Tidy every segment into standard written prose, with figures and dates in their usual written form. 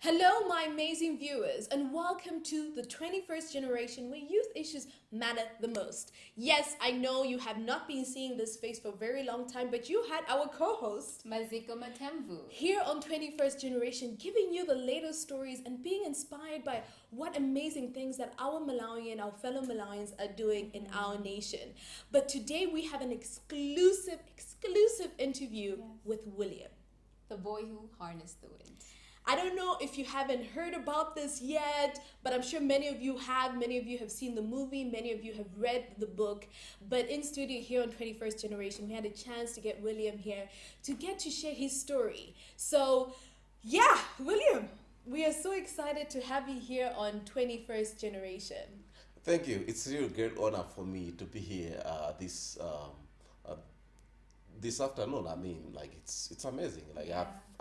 Hello, my amazing viewers, and welcome to the 21st generation where youth issues matter the most. Yes, I know you have not been seeing this face for a very long time, but you had our co host Maziko Matemvu. here on 21st generation giving you the latest stories and being inspired by what amazing things that our Malawian, our fellow Malawians are doing in our nation. But today we have an exclusive interview with William. The boy who harnessed the wind. I don't know if you haven't heard about this yet, but I'm sure many of you have. Many of you have seen the movie, many of you have read the book. But in studio here on 21st Generation, we had a chance to get William here to get to share his story. So, yeah, William, we are so excited to have you here on 21st Generation. Thank you. It's a real great honor for me to be here this afternoon. I mean, like it's amazing. Like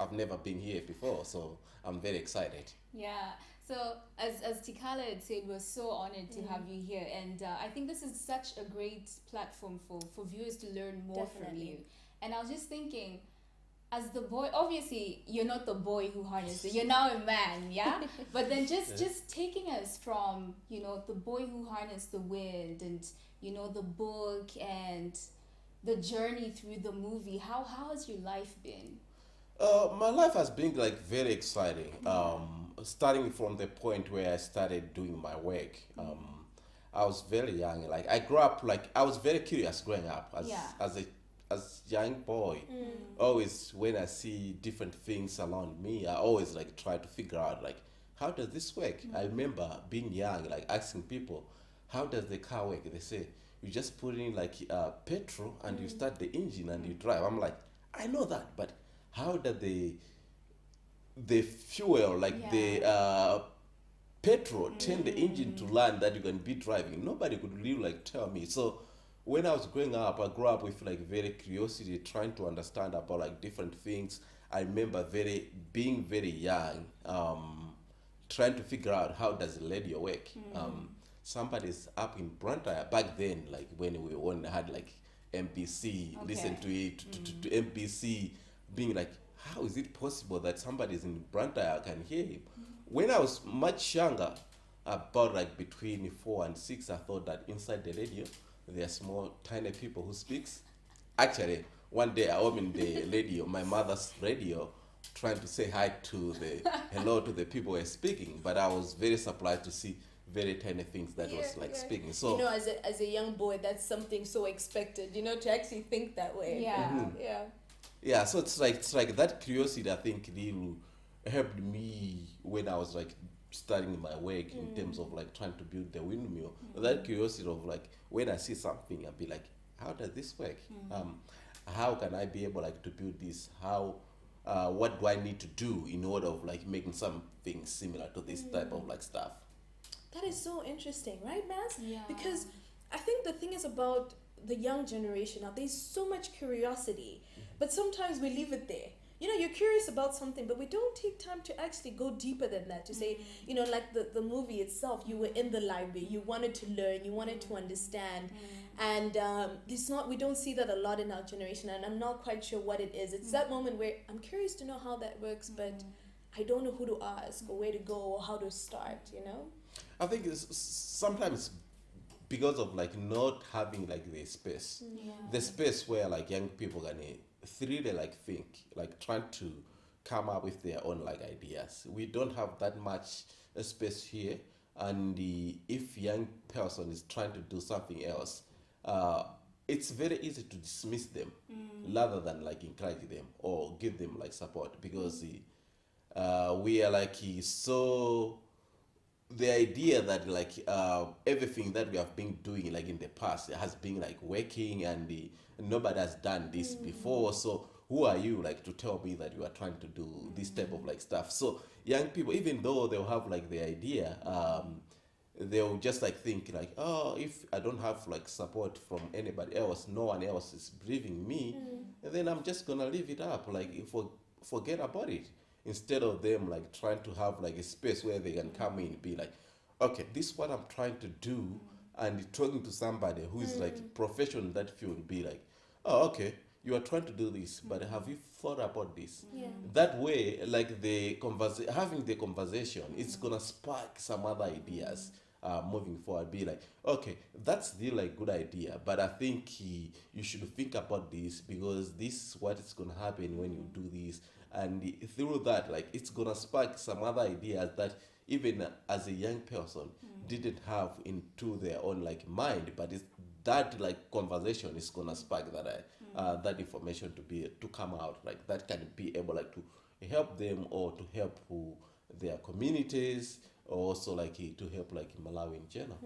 I've never been here before, so I'm very excited. Yeah. So as Tikala had said, we're so honored to have you here, and I think this is such a great platform for viewers to learn more from you. And I was just thinking, as the boy, obviously you're not the boy who harnessed it. You're now a man, yeah. But then just taking us from the boy who harnessed the wind, and the book and the journey through the movie. How has your life been? My life has been like very exciting. Starting from the point where I started doing my work. I was very young. Like I grew up. Like I was very curious growing up as young boy. Always when I see different things around me, I always like try to figure out like how does this work. I remember being young, like asking people, how does the car work? They say you just put in like petrol and you start the engine and you drive. I'm like, I know that, but how does the fuel, like the petrol, turn the engine to land that you can be driving? Nobody could really like tell me. So when I was growing up, I grew up with like very curiosity, trying to understand about like different things. I remember being very young, trying to figure out how does the radio work. Somebody's up in Brantaya back then, like when we only had like MPC, listen to it, to MPC, being like, how is it possible that somebody's in Brantaya can hear him? When I was much younger, about like between 4 and 6, I thought that inside the radio, there are small, tiny people who speaks. Actually, one day I opened the radio, my mother's radio, trying to say hi to hello to the people who were speaking, but I was very surprised to see very tiny things that was like speaking. So as a young boy, that's something so expected. To actually think that way. Yeah. So it's like that curiosity. I think really helped me when I was like starting my work in terms of like trying to build the windmill. That curiosity of like when I see something, I'll be like, how does this work? How can I be able like to build this? How what do I need to do in order of like making something similar to this type of like stuff? That is so interesting, right, Maz? Yeah. Because I think the thing is about the young generation now, there's so much curiosity, but sometimes we leave it there. You're curious about something, but we don't take time to actually go deeper than that, to say, like the movie itself, you were in the library, you wanted to learn, you wanted to understand, and we don't see that a lot in our generation, and I'm not quite sure what it is. It's that moment where I'm curious to know how that works, but I don't know who to ask or where to go or how to start, I think it's sometimes because of like not having like the space where like young people can freely like think, like trying to come up with their own like ideas. We don't have that much space here, and if young person is trying to do something else, it's very easy to dismiss them rather than like encourage them or give them like support, because we are like so the idea that like everything that we have been doing like in the past has been like working, and nobody has done this before, so who are you like to tell me that you are trying to do this type of like stuff? So young people, even though they'll have like the idea, they'll just like think like, oh, if I don't have like support from anybody else, no one else is believing me, and then I'm just gonna leave it up, like forget about it, instead of them like trying to have like a space where they can come in and be like, okay, this is what I'm trying to do, and talking to somebody who is like professional in that field, be like, oh, okay, you are trying to do this, but have you thought about this? Yeah. That way, like having the conversation, it's gonna spark some other ideas. Moving forward, be like, okay, that's still like good idea, but I think you should think about this because this is what is gonna happen when you do this, and through that, like, it's gonna spark some other ideas that even as a young person didn't have into their own like mind, but it's that like conversation is gonna spark that that information to come out, like that can be able like to help them or to help their communities, or also like to help like Malawi in general.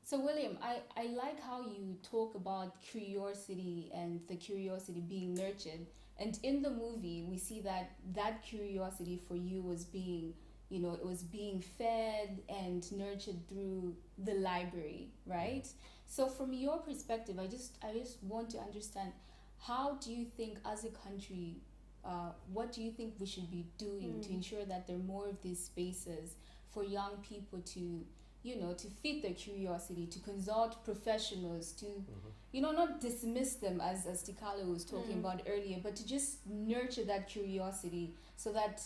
So William, I like how you talk about curiosity and the curiosity being nurtured. And in the movie, we see that curiosity for you was being, it was being fed and nurtured through the library, right? So from your perspective, I just want to understand, how do you think as a country, what do you think we should be doing to ensure that there are more of these spaces for young people to, to feed their curiosity, to consult professionals, to, not dismiss them as Tikalo was talking about earlier, but to just nurture that curiosity so that,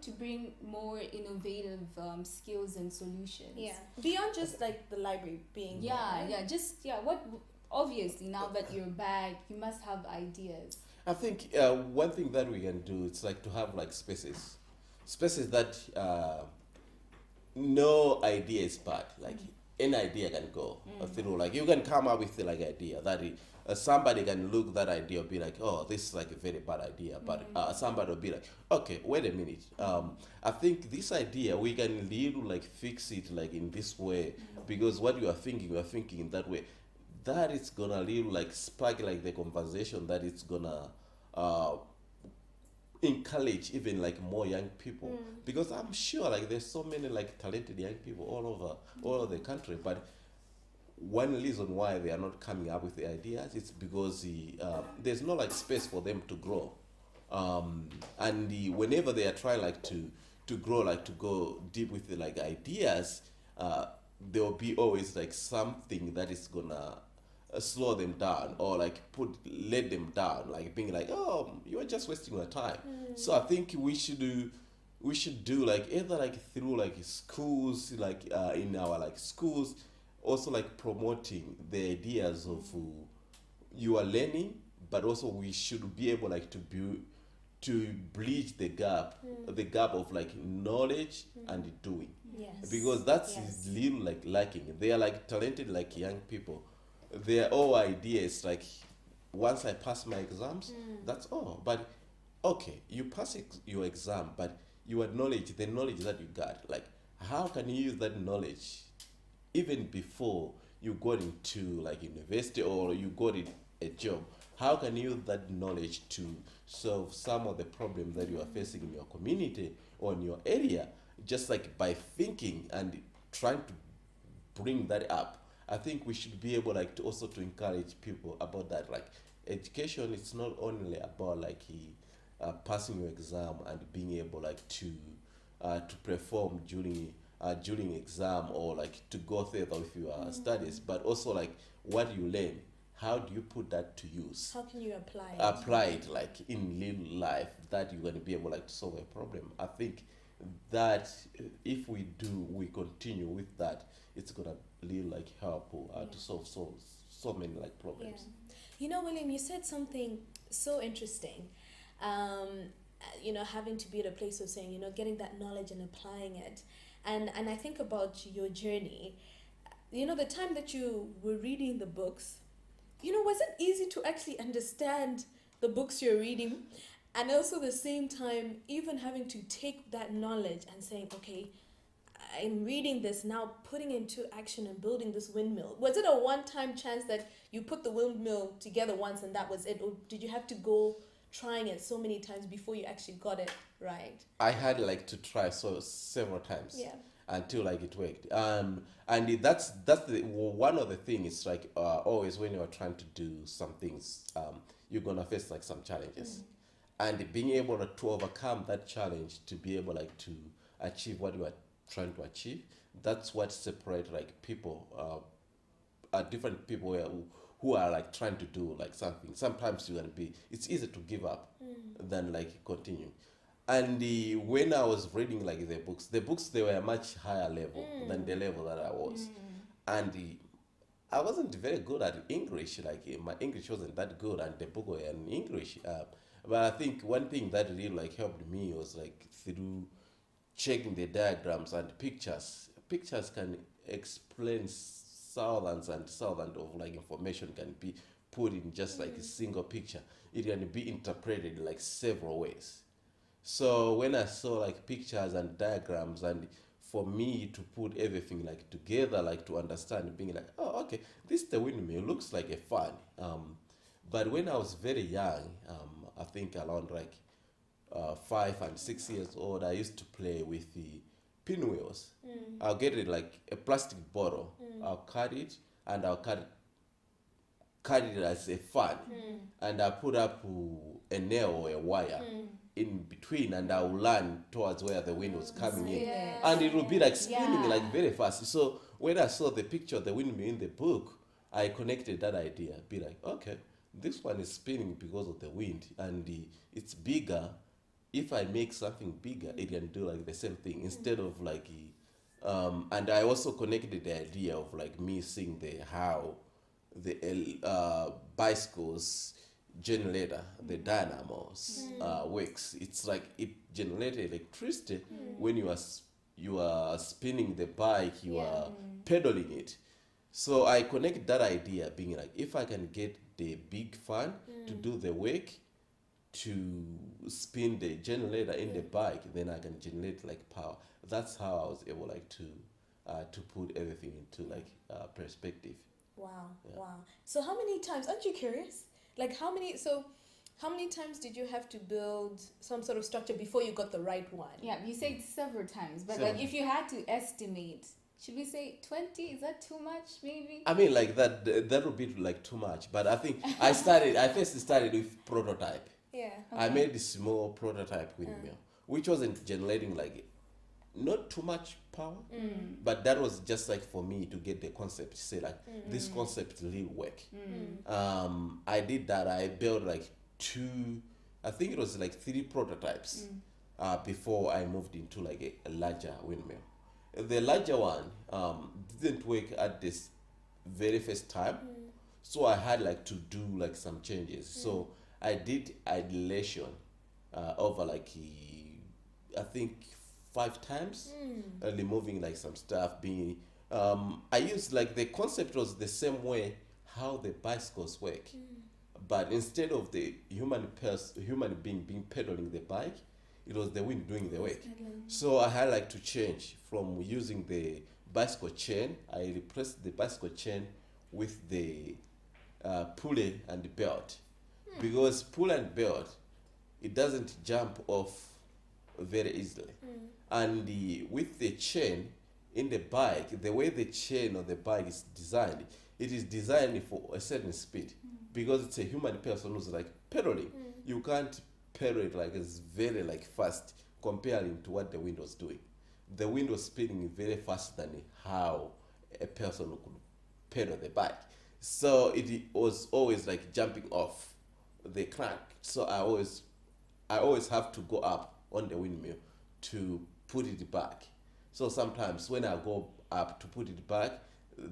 to bring more innovative skills and solutions. Yeah. Beyond just like the library being Obviously now that you're back, you must have ideas. I think one thing that we can do, it's like to have like spaces that no idea is bad. Like any idea can go through. Like you can come up with like idea that somebody can look that idea and be like, oh, this is like a very bad idea. But somebody will be like, okay, wait a minute. I think this idea we can really like fix it like in this way because what you are thinking in that way. That is gonna really like spark like the conversation that it's gonna encourage even like more young people because I'm sure like there's so many like talented young people all over the country, but one reason why they are not coming up with the ideas is because there's no like space for them to grow, and whenever they are trying like to grow, like to go deep with the like ideas, there will be always like something that is gonna slow them down or like let them down, like being like, oh, you are just wasting your time. So I think we should do like either like through like schools, like in our like schools, also like promoting the ideas of you are learning, but also we should be able like to bridge the gap of like knowledge and doing. Yes. Because that's little like lacking. They are like talented like young people. Their all ideas like once I pass my exams, that's all. But okay, you pass your exam, but your knowledge, the knowledge that you got, like how can you use that knowledge even before you got into like university or you got a job? How can you use that knowledge to solve some of the problems that you are facing in your community or in your area, just like by thinking and trying to bring that up? I think we should be able like to also to encourage people about that. Like education, it's not only about like passing your exam and being able like to perform during exam or like to go further with your studies, but also like what you learn. How do you put that to use? How can you apply it? Apply it like in real life that you're going to be able like to solve a problem. I think that if we continue with that, it's going to really like help to solve so many like problems. Yeah. You know, William, you said something so interesting. Having to be at a place of saying, getting that knowledge and applying it. And I think about your journey. The time that you were reading the books, was it easy to actually understand the books you're reading? And also the same time, even having to take that knowledge and saying, okay, I'm reading this now, putting into action and building this windmill. Was it a one-time chance that you put the windmill together once and that was it? Or did you have to go trying it so many times before you actually got it right? I had like to try several times. Yeah. Until like it worked. And that's one of the things like always when you're trying to do some things, you're gonna face like some challenges. And being able to overcome that challenge to be able like to achieve what you are trying to achieve, that's what separates like people, different people who who are like trying to do like something. Sometimes you're gonna be, it's easier to give up than like continue. And when I was reading like the books they were much higher level than the level that I was, and I wasn't very good at English. Like my English wasn't that good, and the book were in English. But I think one thing that really like helped me was like through checking the diagrams and pictures. Pictures can explain thousands and thousands of like information can be put in just like a single picture. It can be interpreted like several ways. So when I saw like pictures and diagrams, and for me to put everything like together, like to understand, being like, oh, okay, this the windmill looks like a fun. But when I was very young, I think around like 5 and 6 years old, I used to play with the pinwheels. I'll get it like a plastic bottle. I'll cut it and I'll cut it as a fan, and I put up a nail or a wire in between, and I will land towards where the wind was coming in, and it will be like spinning like very fast. So when I saw the picture of the windmill in the book, I connected that idea. Be like, okay, this one is spinning because of the wind, and it's bigger. If I make something bigger, it can do like the same thing instead of like. And I also connected the idea of like me seeing how the bicycles generator, the dynamos works. It's like it generates electricity when you are spinning the bike, you are pedaling it. So I connect that idea being like, if I can get the big fan to do the work, to spin the generator in the bike, then I can generate like power. That's how I was able like to put everything into like perspective. Wow, wow. So how many times, aren't you curious? Like how many times did you have to build some sort of structure before you got the right one? Yeah, you said several times, but like if you had to estimate, should we say 20? Is that too much maybe? I mean like that would be like too much, but I think I first started with prototype. Yeah. I made a small prototype windmill, which wasn't generating like not too much power, but that was just like for me to get the concept, say like this concept really work. I did that. I built like I think it was like 3 prototypes before I moved into like a larger windmill. The larger one didn't work at this very first time, so I had like to do like some changes. So I did idylation over like I think 5 times, removing like some stuff. Being I used like the concept was the same way how the bicycles work, but instead of the human being pedaling the bike, it was the wind doing the work. So I had like to change from using the bicycle chain. I replaced the bicycle chain with the pulley and the belt, because pulley and belt, it doesn't jump off very easily. And with the chain in the bike, the way the chain of the bike is designed, it is designed for a certain speed, because it's a human person who's like pedaling. You can't pedal it like it's very like fast comparing to what the wind was doing. The wind was spinning very fast than how a person could pedal the bike. So it was always like jumping off the crank. So I always have to go up on the windmill to put it back. So sometimes when I go up to put it back,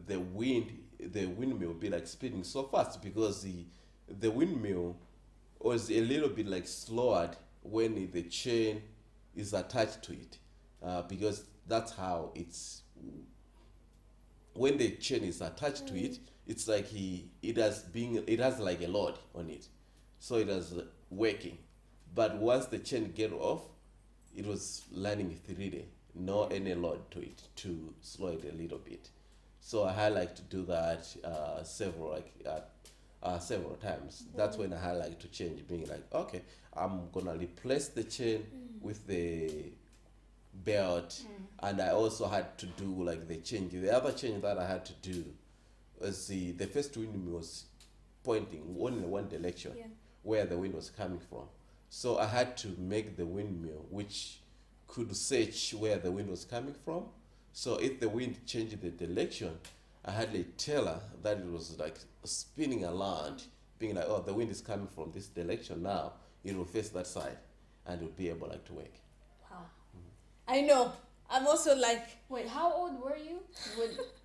the windmill will be like spinning so fast, because the windmill was a little bit like slowed when the chain is attached to it, because that's how when the chain is attached to it, it's like it has like a load on it, so it was working. But once the chain get off, it was landing freely, no any load to it to slow it a little bit. So I had like to do that several times. That's when I had like to change, being like, okay, I'm gonna replace the chain with the belt, and I also had to do like the change. The other change that I had to do was the first windmill was pointing only one direction, where the wind was coming from. So I had to make the windmill which could search where the wind was coming from. So if the wind changed the direction, I hardly tell her that it was like spinning around, being like, oh, the wind is coming from this direction now. It will face that side, and it will be able like to work. Wow. I know. I'm also like, Wait, how old were you?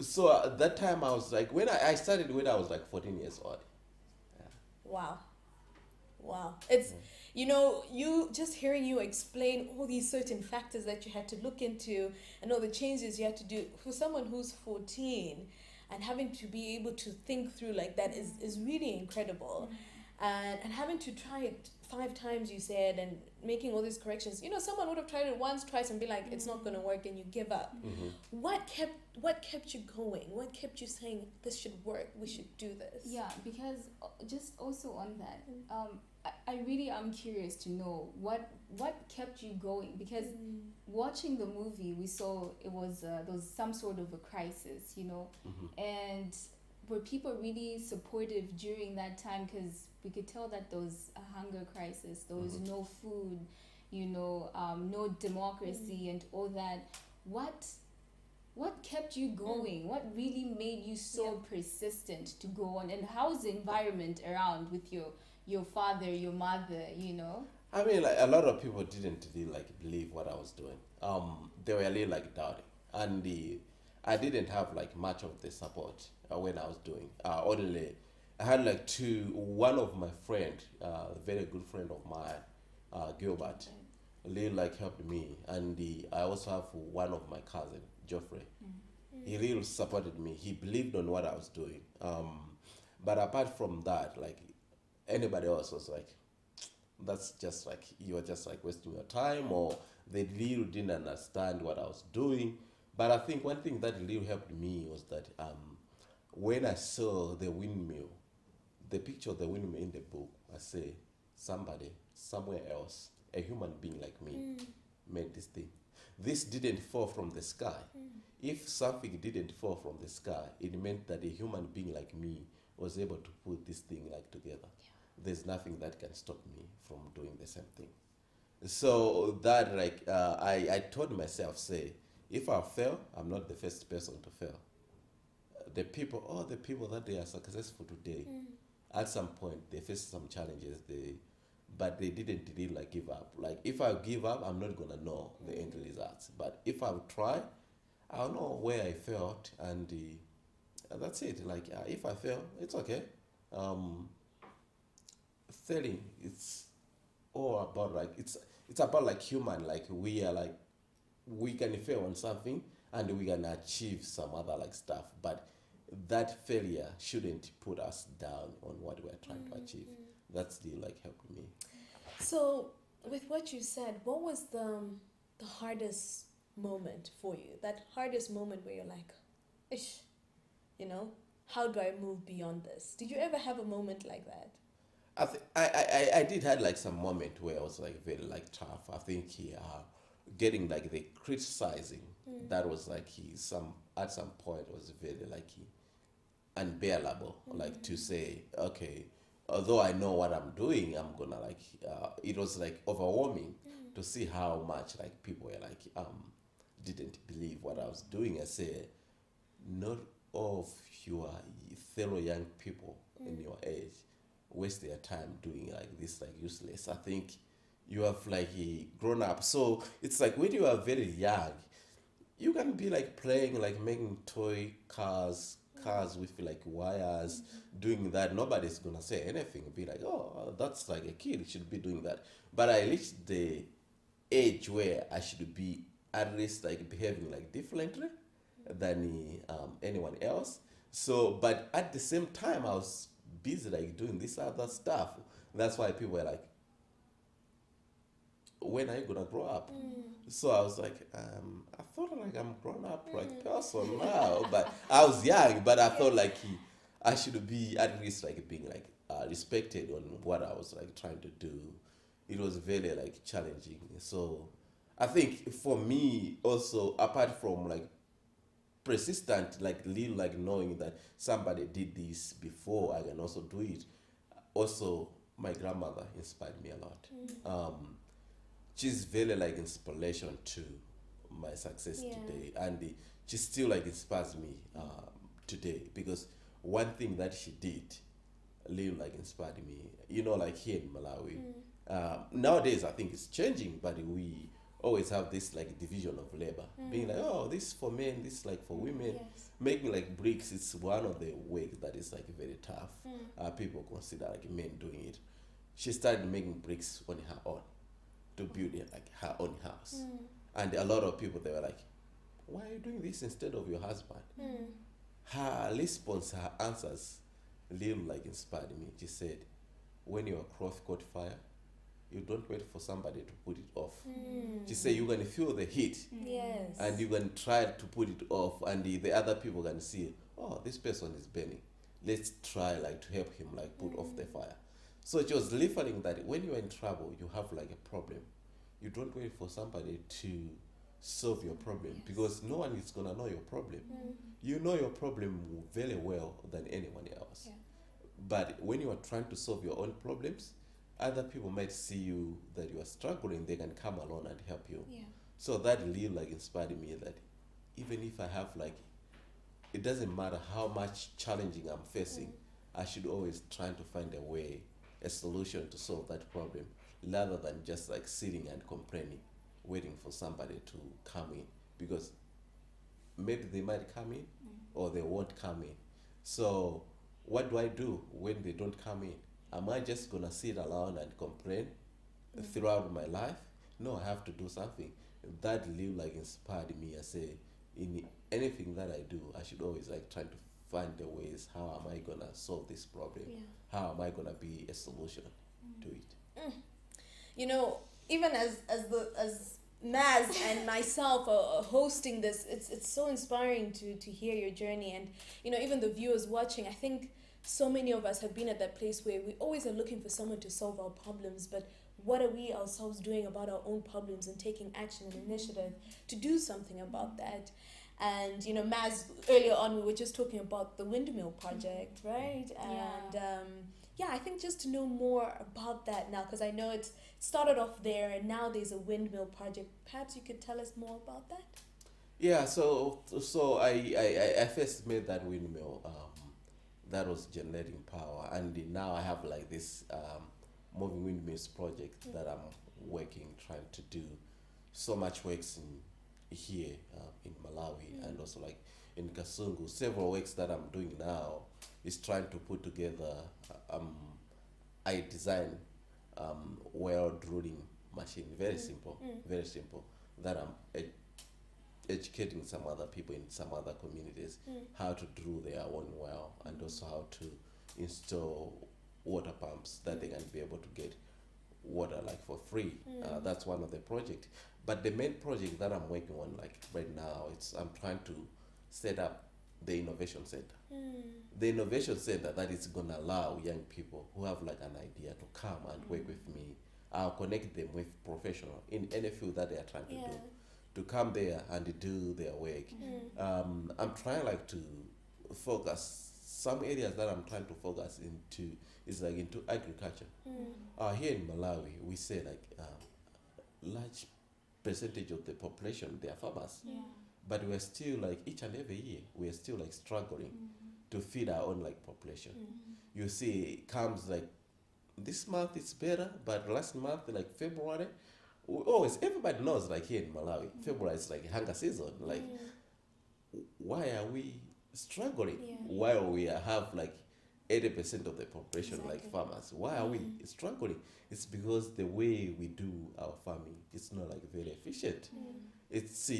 So at that time, I was like, when I started when I was like 14 years old. wow. Wow. It's, you know, you just hearing you explain all these certain factors that you had to look into and all the changes you had to do for someone who's 14 and having to be able to think through like that is really incredible. And having to try it 5 times, you said, and making all these corrections. You know, someone would have tried it once, twice, and be like, it's not going to work, and you give up. What kept you going? What kept you saying, this should work, we should do this? Yeah, because just also on that, I really am curious to know what kept you going, because watching the movie, we saw it was there was some sort of a crisis, you know, and were people really supportive during that time? Because we could tell that there was a hunger crisis, there was no food, you know, no democracy and all that. What kept you going? What really made you so persistent to go on? And how's the environment around with your father, your mother, you know? I mean, like a lot of people didn't really like believe what I was doing. They were really like doubting, and I didn't have like much of the support when I was doing. Only I had like one of my friend, a very good friend of mine, Gilbert, really like helped me, and I also have one of my cousin, Geoffrey. He really supported me. He believed on what I was doing. But apart from that, like anybody else was like, that's just like, you're just like wasting your time, or they really didn't understand what I was doing. But I think one thing that really helped me was that when I saw the windmill, the picture of the windmill in the book, I say, somebody, somewhere else, a human being like me, made this thing. This didn't fall from the sky. If something didn't fall from the sky, it meant that a human being like me was able to put this thing like together. There's nothing that can stop me from doing the same thing. So that like I told myself, say, if I fail, I'm not the first person to fail. The people that they are successful today, at some point they faced some challenges, but they didn't really like give up. Like if I give up, I'm not gonna know the end results. But if I try, I'll know where I failed, and that's it. Like if I fail, it's okay. Failing, it's all about like it's about like human. Like we are like, we can fail on something and we can achieve some other like stuff, but that failure shouldn't put us down on what we're trying to achieve. That's the like helped me. So with what you said, what was the hardest moment for you? That hardest moment where you're like, ish, you know, how do I move beyond this? Did you ever have a moment like that? I did had like some moment where I was like very like tough. I think getting like the criticizing, that was like at some point was very like unbearable. Like to say, okay, although I know what I'm doing, I'm gonna like it was like overwhelming to see how much like people were like didn't believe what I was doing. I say, not all of your fellow young people in your age waste their time doing like this like useless. I think you have like grown up, so it's like when you are very young, you can be like playing like making toy cars with like wires, doing that. Nobody's gonna say anything, be like, oh, that's like a kid, should be doing that. But I reached the age where I should be at least like behaving like differently than anyone else. So but at the same time I was busy like doing this other stuff. That's why people were like, when are you gonna grow up? So I was like, I thought like I'm grown up like person now, but I was young, but I thought like I should be at least like being like respected on what I was like trying to do. It was very like challenging. So I think for me also, apart from like persistent, like little like knowing that somebody did this before, I can also do it. Also, my grandmother inspired me a lot. She's very like inspiration to my success today, and she still like inspires me today, because one thing that she did really like inspired me. You know, like here in Malawi, nowadays I think it's changing, but we always have this like division of labor, being like, oh, this for men, this like for women. Yes. Making like bricks, it's one of the work that is like very tough. People consider like men doing it. She started making bricks on her own to build like her own house, and a lot of people, they were like, why are you doing this instead of your husband? Her response, her answers really like inspired me. She said, when your cloth caught fire, you don't wait for somebody to put it off. She said, you're going to feel the heat, Yes. and you're going to try to put it off, and the other people can see, oh, this person is burning. Let's try like to help him like put off the fire. So it was referring that when you're in trouble, you have like a problem, you don't wait for somebody to solve your problem, because no one is going to know your problem. You know your problem very well than anyone else. Yeah. But when you are trying to solve your own problems, other people might see you that you are struggling, they can come along and help you. Yeah. So that really like inspired me that even if I have like, it doesn't matter how much challenging I'm facing, I should always try to find a way, a solution to solve that problem, rather than just like sitting and complaining, waiting for somebody to come in, because maybe they might come in or they won't come in. So what do I do when they don't come in? Am I just gonna sit around and complain throughout my life? No, I have to do something. That really like inspired me. I say, in anything that I do, I should always like try to find the ways, how am I gonna solve this problem? Yeah. How am I gonna be a solution to it? You know, even as Maz and myself are hosting this, it's so inspiring to hear your journey, and you know, even the viewers watching. I think so many of us have been at that place where we always are looking for someone to solve our problems, but what are we ourselves doing about our own problems and taking action and initiative to do something about that? And you know, Maz, earlier on we were just talking about the windmill project, right? And yeah, I think just to know more about that now, because I know it started off there and now there's a windmill project. Perhaps you could tell us more about that? Yeah, so I first made that windmill that was generating power, and now I have like this moving windmills project that I'm working, trying to do so much works in here in Malawi and also like in Kasungu. Several works that I'm doing now is trying to put together. I design well drilling machine, very simple, that I'm educating some other people in some other communities how to drill their own well, and also how to install water pumps that they can be able to get water like for free. That's one of the projects. But the main project that I'm working on like right now, I'm trying to set up the innovation center. The innovation center that is gonna allow young people who have like an idea to come and work with me. I'll connect them with professionals in any field that they are trying to do, to come there and do their work. I'm trying like to focus some areas that I'm trying to focus into is like into agriculture. Here in Malawi, we say like large percentage of the population, they are farmers, but we're still like each and every year we're still like struggling to feed our own like population. You see, it comes like this month it's better, but last month like February, everybody knows like here in Malawi, February is like hunger season. Like, why are we struggling while we have like 80% of the population like farmers? Why are we struggling? It's because the way we do our farming is not like very efficient. It's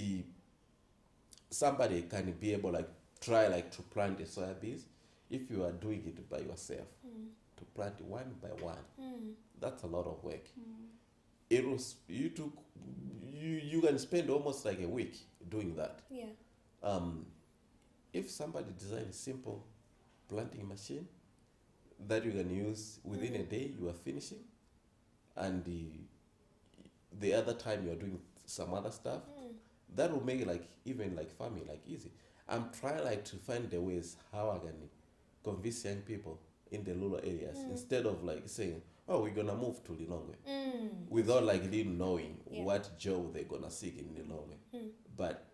somebody can be able like try like to plant the soybeans. If you are doing it by yourself, to plant one by one, that's a lot of work. You can spend almost like a week doing that. If somebody designs a simple planting machine that you can use within a day, you are finishing, and the other time you are doing some other stuff, that will make it like even like farming like easy. I'm trying like to find the ways how I can convince young people in the rural areas instead of like saying, oh, we're gonna move to Lilongwe, without like really knowing what job they're gonna seek in Lilongwe. But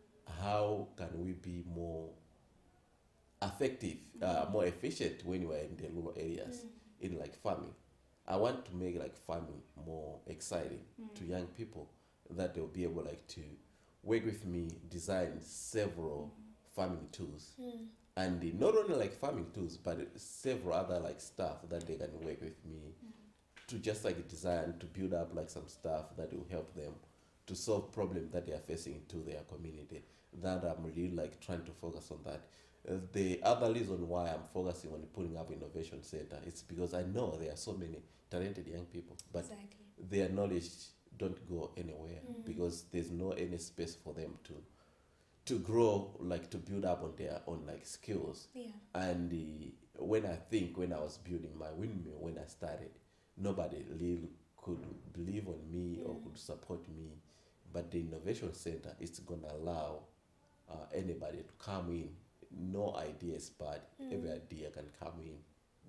how can we be more effective, more efficient when you are in the rural areas, in like farming. I want to make like farming more exciting to young people, that they'll be able like to work with me, design several farming tools, and not only like farming tools, but several other like stuff that they can work with me to just like design, to build up like some stuff that will help them to solve problems that they are facing to their community. That I'm really like trying to focus on that. The other reason why I'm focusing on putting up innovation center is because I know there are so many talented young people, but Exactly. their knowledge don't go anywhere because there's no any space for them to grow, like to build up on their own like skills. Yeah. And when I was building my windmill, when I started, nobody really could believe on me or could support me. But the innovation center is gonna allow anybody to come in. No idea is bad. Every idea can come in,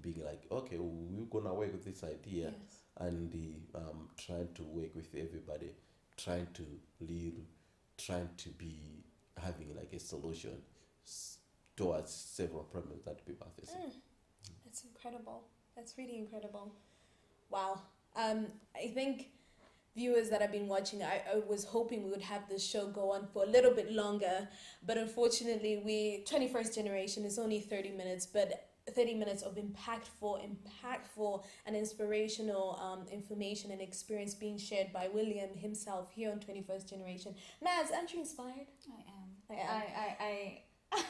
being like, okay, we're gonna work with this idea, Yes. and trying to work with everybody, trying to lead, trying to be having like a solution towards several problems that people are facing. That's incredible. That's really incredible. Wow. I think viewers that have been watching, I was hoping we would have this show go on for a little bit longer, but unfortunately 21st generation is only 30 minutes, but 30 minutes of impactful and inspirational information and experience being shared by William himself here on 21st generation. Maz, aren't you inspired? I am. I am.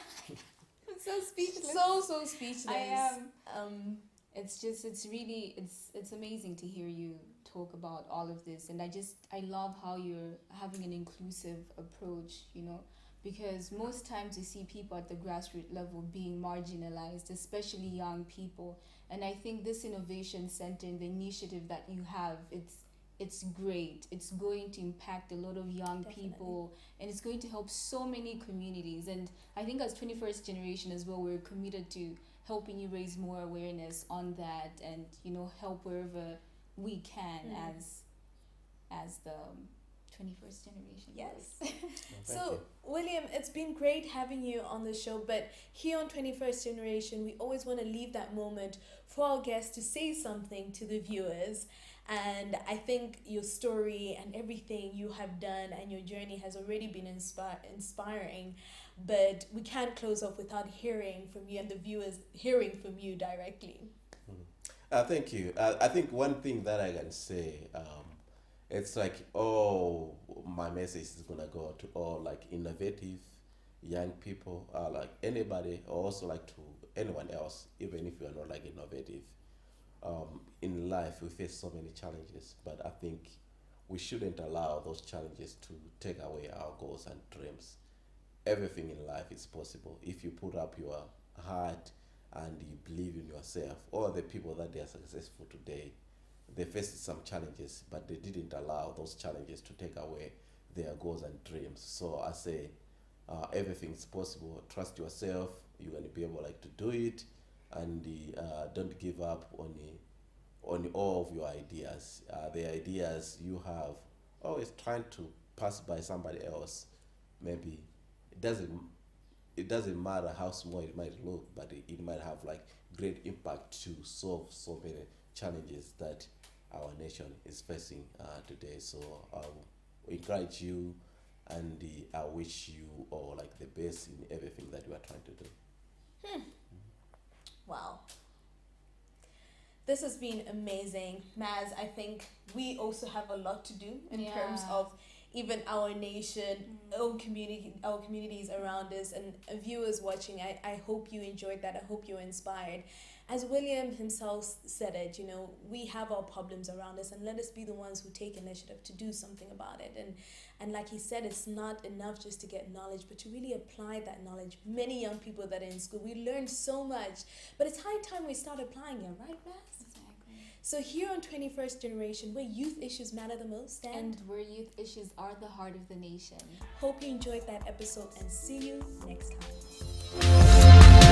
I'm so speechless. So speechless. I am. It's amazing to hear you talk about all of this, and I love how you're having an inclusive approach, because most times you see people at the grassroots level being marginalized, especially young people. And I think this innovation center and the initiative that you have, it's great. It's going to impact a lot of young people, and it's going to help so many communities. And I think as 21st generation as well, we're committed to helping you raise more awareness on that, and help wherever we can as the 21st generation. Yes. Thank So, you. William, it's been great having you on the show, but here on 21st Generation, we always want to leave that moment for our guests to say something to the viewers. And I think your story and everything you have done and your journey has already been inspiring, but we can't close off without hearing from you and the viewers hearing from you directly. Thank you. I think one thing that I can say, it's like, my message is gonna go to all like innovative young people, like anybody, or also like to anyone else, even if you are not like innovative. In life, we face so many challenges, but I think we shouldn't allow those challenges to take away our goals and dreams. Everything in life is possible if you put up your heart and you believe in yourself. All the people that they are successful today, they faced some challenges, but they didn't allow those challenges to take away their goals and dreams. So I say, everything is possible. Trust yourself. You're going to be able like to do it, and don't give up on all of your ideas. The ideas you have, always trying to pass by somebody else. Maybe it doesn't matter how small it might look, but it might have like great impact to solve so many challenges that our nation is facing today. So I'll encourage you, and I wish you all like the best in everything that you are trying to do. Wow. This has been amazing. Maz, I think we also have a lot to do in terms of even our nation, our communities around us, and viewers watching. I hope you enjoyed that. I hope you're inspired. As William himself said it, we have our problems around us, and let us be the ones who take initiative to do something about it. And like he said, it's not enough just to get knowledge, but to really apply that knowledge. Many young people that are in school, we learn so much, but it's high time we start applying it, right, Max? Exactly. So here on 21st Generation, where youth issues matter the most, And where youth issues are the heart of the nation. hope you enjoyed that episode, and see you next time.